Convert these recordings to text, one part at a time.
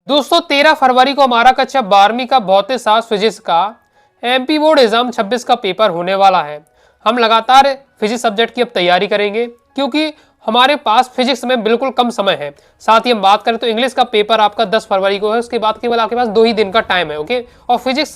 दोस्तों 13 फरवरी को हमारा कक्षा 12वीं का भौतिक शास्त्र फिजिक्स का एमपी बोर्ड एग्जाम 26 का पेपर होने वाला है। हम लगातार फिजिक्स सब्जेक्ट की अब तैयारी करेंगे क्योंकि हमारे पास फिजिक्स में बिल्कुल कम समय है। साथ ही हम बात करें तो इंग्लिश का पेपर आपका 10 फरवरी को है, उसके बाद केवल आपके पास 2 ही दिन का टाइम है। ओके, और फिजिक्स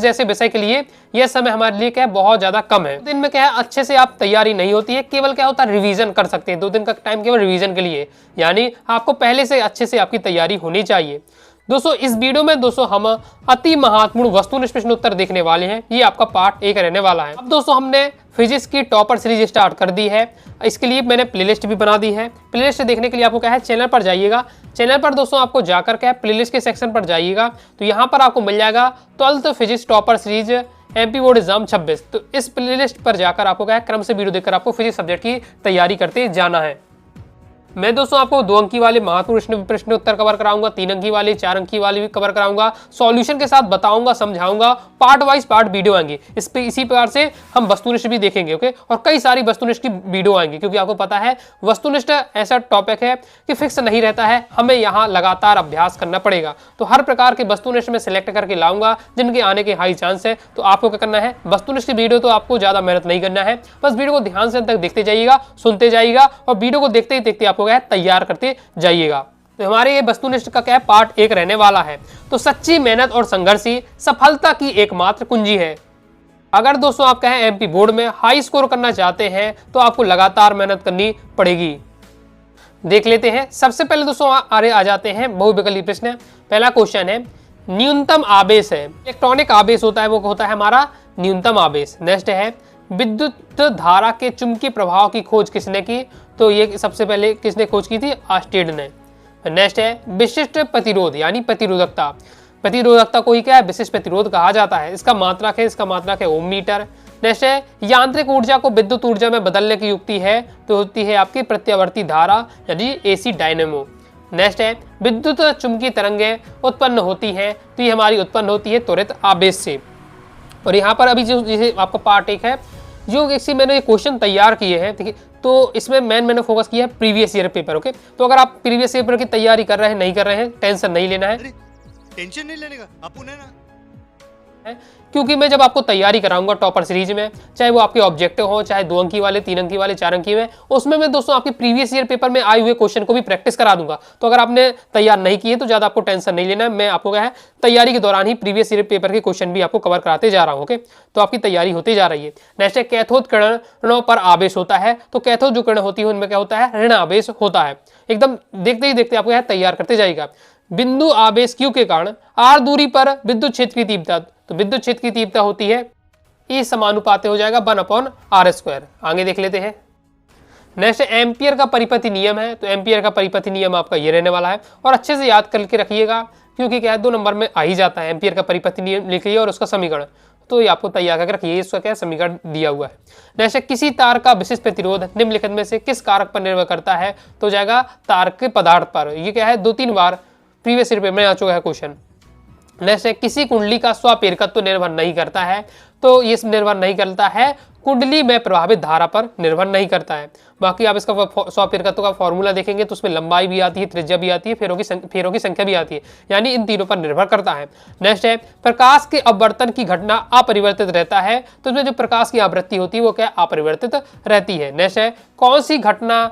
जैसे विषय के लिए यह समय हमारे लिए क्या है, बहुत ज्यादा कम है। दिन में क्या है, अच्छे से आप तैयारी नहीं होती है, केवल क्या होता है रिवीजन कर सकते हैं। 2 दिन का टाइम केवल रिवीजन के लिए, यानी आपको पहले से अच्छे से आपकी तैयारी होनी चाहिए। दोस्तों इस वीडियो में हम अति महत्वपूर्ण वस्तुनिष्ठ प्रश्न उत्तर देखने वाले हैं। ये आपका पार्ट 1 रहने वाला है। अब दोस्तों हमने फिजिक्स की टॉपर सीरीज स्टार्ट कर दी है। इसके लिए मैंने प्लेलिस्ट भी बना दी है। प्लेलिस्ट देखने के लिए आपको क्या है, चैनल पर जाइएगा। चैनल पर दोस्तों आपको जाकर क्या है, प्लेलिस्ट के सेक्शन पर जाइएगा तो यहाँ पर आपको मिल जाएगा 12th physics topper series MP board exam 26। तो इस प्लेलिस्ट पर जाकर आपको क्या है, क्रम से वीडियो देखकर आपको फिजिक्स सब्जेक्ट की तैयारी करते जाना है। मैं दोस्तों आपको 2 अंकी वाले महत्वपूर्ण प्रश्न उत्तर कवर कराऊंगा, 3 अंकी वाले, 4 अंकी वाले भी कवर कराऊंगा, सॉल्यूशन के साथ बताऊंगा, समझाऊंगा। पार्ट वाइज पार्ट वीडियो आएंगे। इसी प्रकार से हम वस्तुनिष्ठ भी देखेंगे। ओके, और कई सारी वस्तुनिष्ठ की वीडियो आएंगी क्योंकि आपको पता है वस्तुनिष्ठ ऐसा टॉपिक है कि फिक्स नहीं रहता है, हमें यहाँ लगातार अभ्यास करना पड़ेगा। तो हर प्रकार के वस्तुनिष्ठ में सिलेक्ट करके लाऊंगा जिनके आने के हाई चांस है। तो आपको क्या करना है, वस्तुनिष्ठ की वीडियो तो आपको ज्यादा मेहनत नहीं करना है, बस वीडियो को ध्यान से तक देखते जाइएगा, सुनते जाइएगा और वीडियो को देखते ही देखते आपको तैयार करते जाइएगा। तो हमारे ये वस्तुनिष्ठ का क्या है, पार्ट 1 रहने वाला है। तो सच्ची मेहनत और संघर्ष ही सफलता की एकमात्र कुंजी है। अगर दोस्तों आप कहें एमपी बोर्ड में हाई स्कोर करना चाहते हैं तो आपको लगातार मेहनत करनी पड़ेगी। देख लेते हैं। सबसे पहले दोस्तों आ जाते हैं बहुविकल्पी प्रश्न। पहला क्वेश्चन है, न्यूनतम आवेश है, इलेक्ट्रॉनिक आवेश होता है, वो होता है हमारा न्यूनतम आवेश। नेक्स्ट है, विद्युत धारा के चुंबकीय प्रभाव की खोज किसने की? तो ये सबसे पहले किसने खोज की थी? आर्स्टेड ने। नेक्स्ट है, विशिष्ट प्रतिरोध यानी प्रतिरोधकता। प्रतिरोधकता को ही क्या है, विशिष्ट प्रतिरोध कहा जाता है। इसका मात्रक है ओम मीटर। नेक्स्ट है, यांत्रिक ऊर्जा को विद्युत ऊर्जा में बदलने की युक्ति है तो होती है आपकी प्रत्यावर्ती धारा यानी एसी डायनेमो। नेक्स्ट है, विद्युत चुंबकीय तरंगें उत्पन्न होती हैं तो ये हमारी उत्पन्न होती है त्वरित आवेश से। और यहाँ पर अभी जो जैसे आपका पार्ट 1 है, जो इसी मैंने क्वेश्चन तैयार किए हैं, ठीक है, तो इसमें मैंने फोकस किया है प्रीवियस ईयर पेपर। ओके, तो अगर आप प्रीवियस ईयर पेपर की तैयारी कर रहे हैं, नहीं कर रहे हैं, टेंशन नहीं लेना है। टेंशन नहीं लेने का आपको ना, क्योंकि मैं जब आपको तैयारी कराऊंगा टॉपर सीरीज में, चाहे वो आपके ऑब्जेक्टिव हो, चाहे 2 अंकी वाले, 3 अंकी वाले, 4 अंकी में, उसमें मैं दोस्तों आपके प्रीवियस ईयर पेपर में आए हुए क्वेश्चन को भी प्रैक्टिस करा दूंगा। तो अगर आपने तैयार नहीं किए तो ज्यादा आपको टेंशन नहीं लेना है। मैं आपको क्या है, तैयारी के दौरान ही प्रीवियस ईयर पेपर के क्वेश्चन भी आपको कवर कराते जा रहा हूँ। ओके, तो आपकी तैयारी होती जा रही है। नेक्स्ट है, कैथोड किरणों पर आवेश होता है। तो कैथोड जो किरण होती है उनमें क्या होता है, ऋण आवेश होता है। एकदम देखते ही देखते आपको तैयार करते जाएगा। बिंदु आवेश क्यू के कारण आर दूरी पर विद्युत क्षेत्र की तीव्रता, तो विद्युत क्षेत्र की तीव्रता होती है E समानुपाती हो जाएगा 1/r²। आगे देख लेते हैं। नेक्स्ट एम्पियर का परिपथी नियम है। तो एम्पियर का परिपथी नियम आपका ये रहने वाला है और अच्छे से याद करके रखिएगा क्योंकि क्या है, 2 नंबर में आ ही जाता है। एम्पियर का परिपथी नियम लिखिए और उसका समीकरण, तो ये आपको तैयार करके रखिए, इसका क्या समीकरण दिया हुआ है। नेक्स्ट किसी तार का विशिष्ट प्रतिरोध निम्नलिखित में से किस कारक पर निर्भर करता है? तो जाएगा तार के पदार्थ पर। ये क्या है, 2-3 बार प्रीवियस ईयर पेपर में आ चुका है क्वेश्चन। नेक्स्ट है, किसी कुंडली का स्वप्रेरकत्व तो निर्भर नहीं करता है। तो ये निर्भर नहीं करता है, कुंडली में प्रभावित धारा पर निर्भर नहीं करता है। बाकी आप इसका स्वप्रेरकत्व का फॉर्मूला देखेंगे तो उसमें लंबाई भी आती है, त्रिज्या भी आती है, फेरों की संख्या भी आती है, यानी इन तीनों पर निर्भर करता है। नेक्स्ट है, प्रकाश के अपवर्तन की घटना अपरिवर्तित रहता है। तो इसमें जो प्रकाश की आवृत्ति होती है वो क्या अपरिवर्तित रहती है। नेक्स्ट है, कौन सी घटना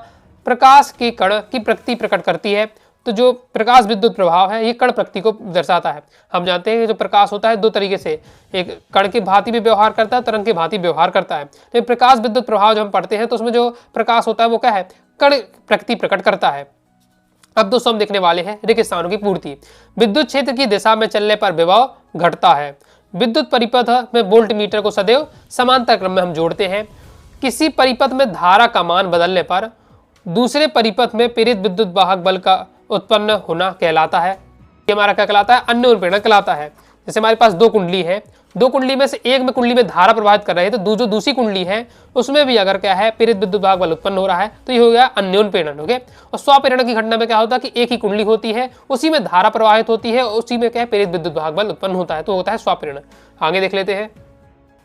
प्रकाश के कण की प्रकृति प्रकट करती है? तो जो प्रकाश विद्युत प्रभाव है ये कण प्रकृति को दर्शाता है। हम जानते हैं कि जो प्रकाश होता है 2 तरीके से, एक कण की भांति भी व्यवहार करता है, तरंग की भांति व्यवहार करता है। लेकिन प्रकाश विद्युत प्रभाव जो हम पढ़ते हैं तो उसमें जो प्रकाश होता है वो क्या है, कण प्रकृति प्रकट करता है। अब दोस्तों हम देखने वाले हैं रिक्त स्थानों की पूर्ति। विद्युत क्षेत्र की दिशा में चलने पर विभव घटता है। विद्युत परिपथ में वोल्ट मीटर को सदैव समांतर क्रम में हम जोड़ते हैं। किसी परिपथ में धारा का मान बदलने पर दूसरे परिपथ में प्रेरित विद्युत वाहक बल का उत्पन्न होना कहलाता है। ये हमारा क्या कहलाता है, अन्य प्रेरणा कहलाता है। जैसे हमारे पास 2 कुंडली है, 2 कुंडली में से एक में कुंडली में धारा प्रवाहित कर रहे हैं, तो जो दूसरी कुंडली है उसमें भी अगर क्या है प्रेरित विद्युत वाहक बल उत्पन्न हो रहा है तो ये हो गया अन्योन प्रेरण। ओके, और स्वप्रेरण की घटना में क्या होता है कि एक ही कुंडली होती है, उसी में धारा प्रवाहित होती है, उसी में क्या है प्रेरित विद्युत वाहक बल उत्पन्न होता है, तो होता है स्वप्रेरण। आगे देख लेते हैं।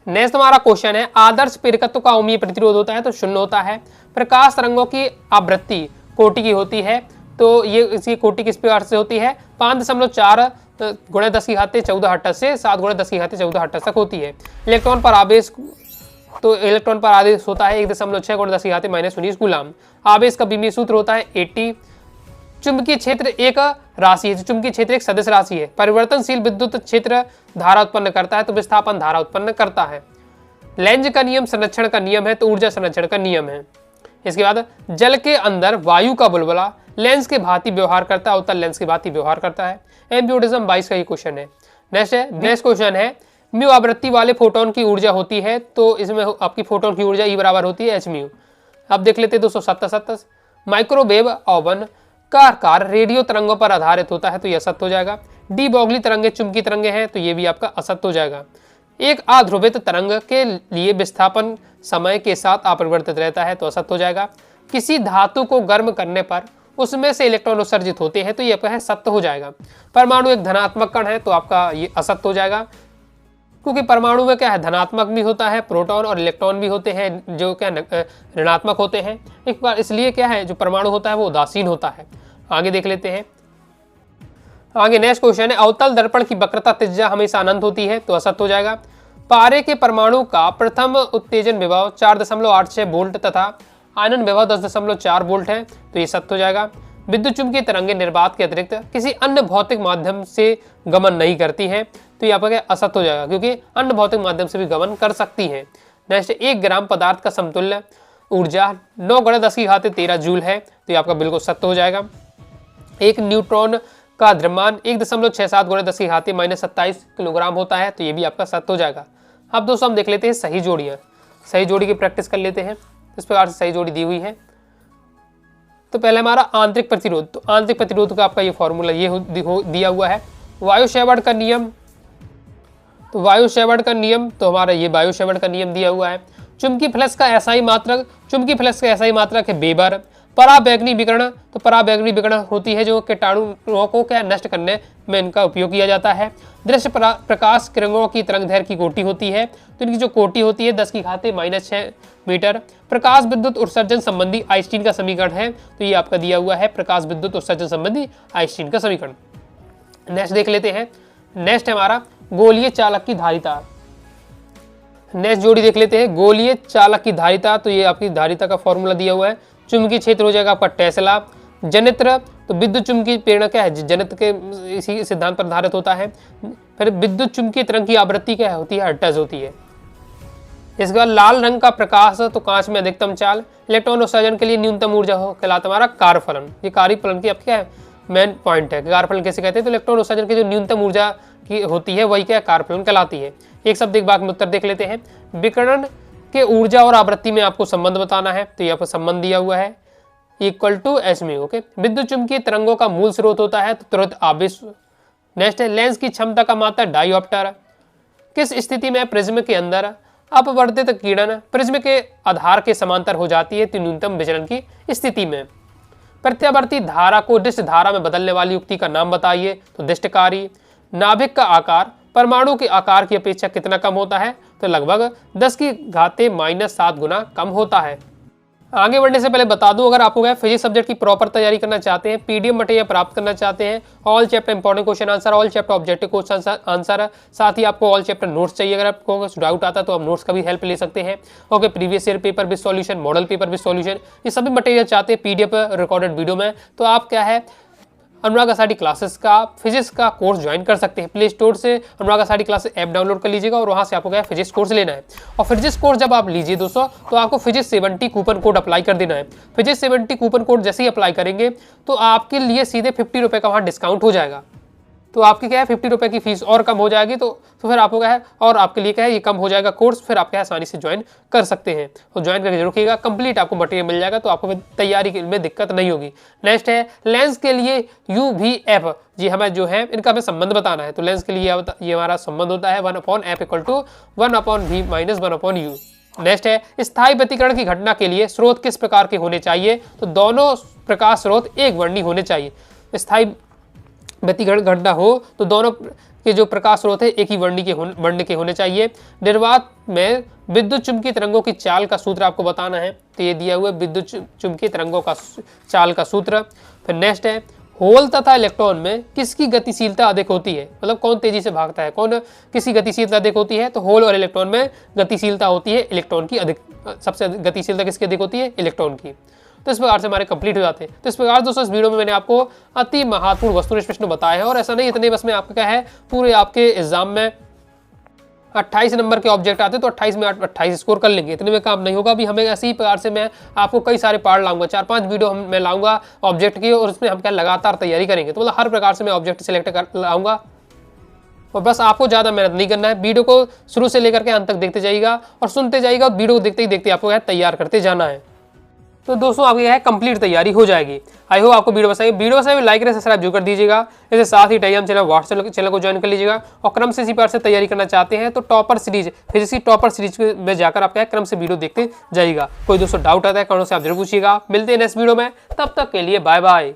नेक्स्ट हमारा क्वेश्चन है, आदर्श प्रेरकत्व का ओमीय प्रतिरोध होता है तो 0 होता है। प्रकाश तरंगों की आवृत्ति कोटि की होती है तो ये इसकी कोटि किस प्रकार से होती है, 5.4 गुणा 10 की घात 14 हर्ट्ज से 7 गुणा 10 की घात 14 हर्ट्ज तक होती है। इलेक्ट्रॉन पर आवेश, तो इलेक्ट्रॉन पर आवेश होता है 1.6 गुणा 10 की घात -19 कूलम। आवेश का बीमीय सूत्र होता है 80। चुंबकीय क्षेत्र एक राशि है, चुंबकीय क्षेत्र एक सदिश राशि है। परिवर्तनशील विद्युत क्षेत्र धारा उत्पन्न करता है, तो विस्थापन धारा उत्पन्न करता है। लेंज का नियम संरक्षण का नियम है, तो ऊर्जा संरक्षण का नियम है। इसके बाद जल के अंदर वायु का बुलबुला लेंस के भांति व्यवहार करता है, उत्तर लेंस के भांति व्यवहार करता है। एम्पियोटिज्म 22 का ये क्वेश्चन है। नेक्स्ट क्वेश्चन है म्यू आवृत्ति वाले फोटोन की ऊर्जा होती है, तो इसमें आपकी फोटोन की ऊर्जा ई बराबर होती है एच म्यू। अब देख लेते हैं 277। माइक्रोवेव ओवन का आकार रेडियो तरंगों पर आधारित होता है, तो यह असत्य हो जाएगा। डी बॉगली तरंगे चुंबकीय तरंगे हैं, तो ये भी आपका असत्य हो जाएगा। एक अध्रुवित तरंग के लिए विस्थापन समय के साथ अपरिवर्तित रहता है, तो असत्य हो जाएगा। किसी धातु को गर्म करने पर उसमें से इलेक्ट्रॉन उत्सर्जित होते हैं, तो ये आपका है सत्य हो जाएगा। परमाणु एक धनात्मक कण है, तो आपका ये असत्य हो जाएगा, क्योंकि परमाणु में क्या है, धनात्मक भी होता है, प्रोटॉन और इलेक्ट्रॉन भी होते हैं जो क्या ऋणात्मक होते हैं। एक बार इसलिए क्या है, जो परमाणु होता है वो उदासीन होता है। आगे देख लेते हैं। आगे नेक्स्ट क्वेश्चन है अवतल दर्पण की वक्रता त्रिज्या हमेशा अनंत होती है, तो असत्य हो जाएगा। पारे के परमाणु का प्रथम उत्तेजन विभव 4.86 वोल्ट तथा आयनन विभव 10.4 वोल्ट है, तो ये सत्य हो जाएगा। विद्युत चुंबकीय तरंगें निर्वात के अतिरिक्त किसी अन्य भौतिक माध्यम से गमन नहीं करती हैं, तो यहाँ पर असत्य हो जाएगा, क्योंकि अन्य भौतिक माध्यम से भी गमन कर सकती हैं। नेक्स्ट 1 ग्राम पदार्थ का समतुल्य ऊर्जा 9 गुणा 10 की घात 13 जूल है, तो ये आपका बिल्कुल सत्य हो जाएगा। एक न्यूट्रॉन का द्रव्यमान 1.67 गुणा 10 की घात -27 किलोग्राम होता है, तो ये भी आपका सत्य हो जाएगा। अब दोस्तों हम देख लेते हैं सही जोड़ियाँ। सही जोड़ी की प्रैक्टिस कर लेते हैं। इस प्रकार से सही जोड़ी दी हुई है। तो पहले हमारा आंतरिक प्रतिरोध, तो आंतरिक प्रतिरोध का आपका ये फॉर्मूला ये दिया हुआ है वायु शेवार्ट का नियम। तो वायु शेवार्ट का नियम, तो हमारा ये वायु शेवार्ट का नियम दिया हुआ है। चुंबकीय फ्लक्स का एसआई मात्रक, चुंबकीय फ्लक्स का एसआई मात्रक है वेबर। पराबैंगनी विकिरण, तो पराबैंगनी विकिरण होती है जो कीटाणुओं को क्या नष्ट करने में इनका उपयोग किया जाता है। दृश्य प्रकाश किरणों की तरंगदैर्घ्य की कोटि होती है, तो इनकी जो कोटि होती है 10 की घात -6 मीटर। प्रकाश विद्युत उत्सर्जन संबंधी आइंस्टीन का समीकरण है, तो ये आपका दिया हुआ है प्रकाश विद्युत उत्सर्जन संबंधी आइंस्टीन का समीकरण। नेक्स्ट देख लेते हैं। नेक्स्ट है हमारा गोलीय चालक की धारिता। नेक्स्ट जोड़ी देख लेते हैं गोलीय चालक की धारिता, तो ये आपकी धारिता का फॉर्मूला दिया हुआ है। चुंबकीय क्षेत्र हो जाएगा आपका टेस्ला। जनित्र, तो विद्युत चुंबकीय प्रेरणा क्या है, जनित्र के इसी सिद्धांत पर आधारित होता है। फिर विद्युत चुंबकीय तरंग की आवृत्ति क्या होती है, हर्ट्ज होती है। इसके बाद लाल रंग का प्रकाश, तो कांच में अधिकतम चाल। इलेक्ट्रॉन उत्सर्जन के लिए न्यूनतम ऊर्जा हो कहलाता हमारा कार्यफलन। ये कार्यफलन की आपकी क्या है, मेन पॉइंट है। कार्यफलन कैसे कहते हैं, तो इलेक्ट्रॉन उत्सर्जन की जो न्यूनतम ऊर्जा की होती है वही क्या कार्यफलन कहलाती है। एक शब्द एक बार में उत्तर देख लेते हैं। विकिरण के ऊर्जा और आवृत्ति में आपको संबंध बताना है, तो यहाँ पर संबंध दिया हुआ है इक्वल टू एच में। ओके, विद्युत चुंबकीय तरंगों का मूल स्रोत होता है तो त्वरित आवेश। नेक्स्ट है लेंस की क्षमता का मात्रा डायोप्टर। किस स्थिति में प्रिज्म के अंदर अपवर्तित किरण प्रिज्म के आधार के समांतर हो जाती है, तो न्यूनतम विचलन की स्थिति में। प्रत्यावर्ती धारा को डिस्ट धारा में बदलने वाली युक्ति का नाम बताइए, तो डिस्टकारी। नाभिक का आकार परमाणु के आकार की अपेक्षा कितना कम होता है, तो लगभग 10 की घात -7 गुना कम होता है। आगे बढ़ने से पहले बता दूं, अगर आपको क्या फिजिक्स सब्जेक्ट की प्रॉपर तैयारी करना चाहते हैं, पीडीएफ मटेरियल प्राप्त करना चाहते हैं, all chapter important question answer, all chapter objective question answer, साथ ही आपको ऑल चैप्टर नोट्स चाहिए। अगर आपको कुछ डाउट आता है तो आप नोट्स का भी हेल्प ले सकते हैं। Okay, previous year paper with solution, model paper with solution, ये सभी मटेरियल चाहते हैं पीडीएफ रिकॉर्डेड वीडियो में, तो आप क्या है अनुराग आसाडी क्लासेस का फिजिक्स का कोर्स ज्वाइन कर सकते हैं। प्ले स्टोर से अनुराग आसाडी क्लासेस ऐप डाउनलोड कर लीजिएगा और वहां से आपको क्या फिजिक्स कोर्स लेना है। और फिजिक्स कोर्स जब आप लीजिए दोस्तों, तो आपको फिजिक्स 70 कूपन कोड अप्लाई कर देना है। फिजिक्स 70 कूपन कोड जैसे ही अप्लाई करेंगे तो आपके लिए सीधे 50 रुपये का वहाँ डिस्काउंट हो जाएगा। तो आपकी क्या है 50 रुपये की फीस और कम हो जाएगी, तो फिर आपको क्या है और आपके लिए क्या है ये कम हो जाएगा कोर्स, फिर आप क्या है आसानी से ज्वाइन कर सकते हैं। तो ज्वाइन करके जरूर रखिएगा, कंप्लीट आपको मटेरियल मिल जाएगा, तो आपको तैयारी में दिक्कत नहीं होगी। नेक्स्ट है लेंस के लिए UVF, जी हमें जो है इनका हमें संबंध बताना है। तो लेंस के लिए ये हमारा संबंध होता है 1/f = 1/v - 1/u। नेक्स्ट है स्थायी व्यतिकरण की घटना के लिए स्रोत किस प्रकार के होने चाहिए, तो दोनों प्रकाश स्रोत एक वर्णी होने चाहिए। स्थायी व्यतिकरण घटना हो तो दोनों के जो प्रकाश स्रोत है एक ही वर्ण के होने चाहिए। निर्वात में विद्युत चुंबकीय तरंगों की चाल का सूत्र आपको बताना है, तो ये दिया हुआ है विद्युत चुंबकीय तरंगों का चाल का सूत्र। फिर नेक्स्ट है होल तथा इलेक्ट्रॉन में किसकी गतिशीलता अधिक होती है, मतलब कौन तेजी से भागता है, कौन किसी गतिशीलता अधिक होती है। तो होल और इलेक्ट्रॉन में गतिशीलता होती है इलेक्ट्रॉन की अधिक, सबसे गतिशीलता किसकी अधिक होती है, इलेक्ट्रॉन की। तो इस प्रकार से हमारे कंप्लीट हो जाते हैं। तो इस प्रकार दोस्तों इस वीडियो में मैंने आपको अति महत्वपूर्ण वस्तुनिष्ठ प्रश्न बताया है, और ऐसा नहीं इतने बस में आपका क्या है, पूरे आपके एग्जाम में 28 नंबर के ऑब्जेक्ट आते हैं तो 28 में 28 स्कोर कर लेंगे, इतने में काम नहीं होगा। अभी हमें ऐसी ही प्रकार से मैं आपको कई सारे पार्ट लाऊंगा, 4-5 वीडियो मैं लाऊंगा ऑब्जेक्ट की, और उसमें हम क्या लगातार तैयारी करेंगे। तो मतलब हर प्रकार से मैं ऑब्जेक्ट सेलेक्ट कर लाऊंगा, और बस आपको ज़्यादा मेहनत नहीं करना है। वीडियो को शुरू से लेकर के अंत तक देखते जाइएगा और सुनते जाइएगा, और वीडियो को देखते ही देखते आपको क्या तैयार करते जाना है। तो दोस्तों आपकी है कंप्लीट तैयारी हो जाएगी। आई होप आपको वीडियो पसंद आई। वीडियो पसंद लाइक करें, सब्सक्राइब जरूर कर दीजिएगा। इसके साथ ही टेलीग्राम चैनल, व्हाट्सएप चैनल को ज्वाइन कर लीजिएगा, और क्रम से इसी बार से तैयारी करना चाहते हैं तो टॉपर सीरीज, फिजिक्स की टॉपर सीरीज में जाकर आप क्या क्रम से वीडियो देखते जाइएगा। कोई दोस्तों डाउट आता है कमेंट से आप जरूर पूछिएगा। मिलते हैं नेक्स्ट वीडियो में, तब तक के लिए बाय बाय।